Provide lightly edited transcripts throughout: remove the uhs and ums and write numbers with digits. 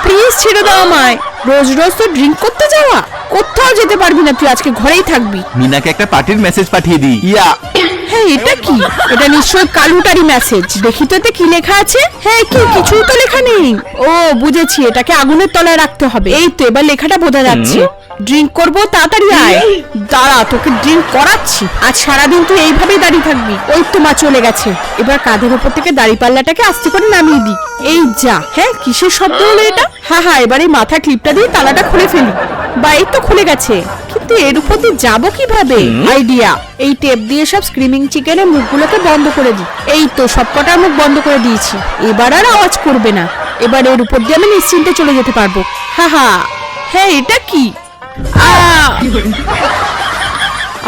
Please ছেড়ে দাও আমায়। রোজ রোজ তো ড্রিঙ্ক করতে যাওয়া, কোথাও যেতে পারবি না তুই, আজকে ঘরেই থাকবি। মিনাকে একটা পার্টির মেসেজ পাঠিয়ে দিই। ইয়া হ্যাঁ এটা কি? এটা নিশ্চয়ই কালুটারি মেসেজ। দেখি তো এতে কি লেখা আছে। হ্যাঁ কি, কিছুই তো লেখা নেই। ও বুঝেছি, এটাকে আগুনের তলায় রাখতে হবে। এই তো এবার লেখাটা বোঝা যাচ্ছে। ড্রিঙ্ক করবো, তাড়াতাড়ি আয়। দাঁড়া, তোকে ড্রিঙ্ক করাচ্ছি। আজ সারাদিন তুই এইভাবেই দাঁড়িয়ে থাকবি। ওই তো মা চলে গেছে। এবার কাঁধের উপর থেকে দাড়ি পাল্লাটাকে আস্তে করে নামিয়ে দি। এই যা। হ্যাঁ কিসের শব্দ হলো এটা? হ্যাঁ এবার এই মাথা ক্লিপটা দিয়ে তালাটা খুলে ফেলি। বা এই তো খুলে গেছে, কিন্তু এর উপর দিয়ে যাবো কিভাবে? আইডিয়া, এই টেপ দিয়ে সব স্ক্রিমিং চিকেনের মুখগুলোকে বন্ধ করে দিই। এই তো সবকটার মুখ বন্ধ করে দিয়েছি। এবার আর আওয়াজ করবে না। এবার এর উপর দিয়ে আমি নিশ্চিন্তে চলে যেতে পারবো। হ্যাঁ এটা কি?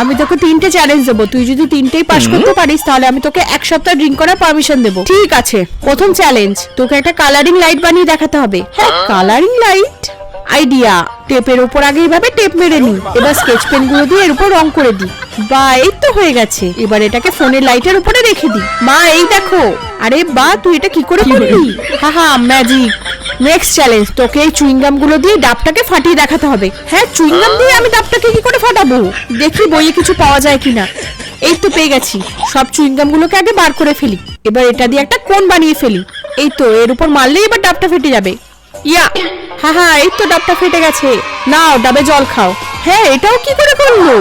আমি তোকে 3টে চ্যালেঞ্জ দেবো। তুই যদি 3টেই পাস করতে পারিস তাহলে আমি তোকে 1 সপ্তাহ ড্রিঙ্ক করার পারমিশন দেবো। ঠিক আছে, প্রথম চ্যালেঞ্জ, তোকে একটা কালারিং লাইট বানিয়ে দেখাতে হবে। হ্যাঁ কালারিং লাইট আইডিয়া। টেপের উপর আগে এইভাবে টেপ মেরে নি। এবার স্কেচ পেন গুলো দিয়ে এর উপর রং করে দি। বা এই তো হয়ে গেছে। এবার এটাকে ফোনের লাইটের উপরে রেখে দি। মা এই দেখো। আরে বা তুই এটা কি করে করলি? ম্যাজিক। নেক্সট চ্যালেঞ্জ, তোকে এই চুইংগাম গুলো দিয়ে ডাবটাকে ফাটিয়ে দেখাতে হবে। হ্যাঁ চুইংগাম দিয়ে আমি ডাবটাকে কি করে ফাটাবো? দেখি বইয়ে কিছু পাওয়া যায় কিনা। এই তো পেয়ে গেছি। সব চুইংগাম গুলোকে আগে বার করে ফেলি। এবার এটা দিয়ে একটা কোণ বানিয়ে ফেলি। এই তো এর উপর মারলেই এবার ডাবটা ফেটে যাবে। ইয়া এই তো ডাবটা ফেটে গেছে। নাও ডাবে জল খাও। হ্যাঁ এটাও কি করে করলো?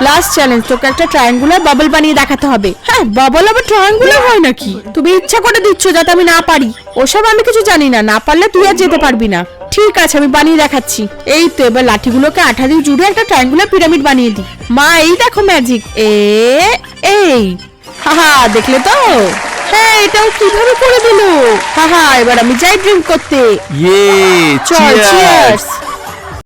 লাস্ট চ্যালেঞ্জ, তোকে একটা ট্রায়াঙ্গুলার বাবল বানিয়ে দেখাতে হবে। হ্যাঁ বাবল আবার ট্রায়াঙ্গুলার হয় নাকি? তুমি ইচ্ছা করে দিচ্ছ যাতে আমি না পারি। ওসব আমি কিছু জানি না। না পারলে তুই আর যেতে পারবি না। ঠিক আছে আমি বানিয়ে দেখাচ্ছি। এই তো এবার লাঠিগুলোকে আঠা দিয়ে জুড়ে একটা ট্রায়াঙ্গুলার পিরামিড বানিয়ে দিই। মা এই দেখো ম্যাজিক। এই দেখলে তো? হ্যাঁ এটাও কিভাবে করে দিল। এবার আমি যাই ড্রিঙ্ক করতে। ইয়ে চল চিয়ার্স।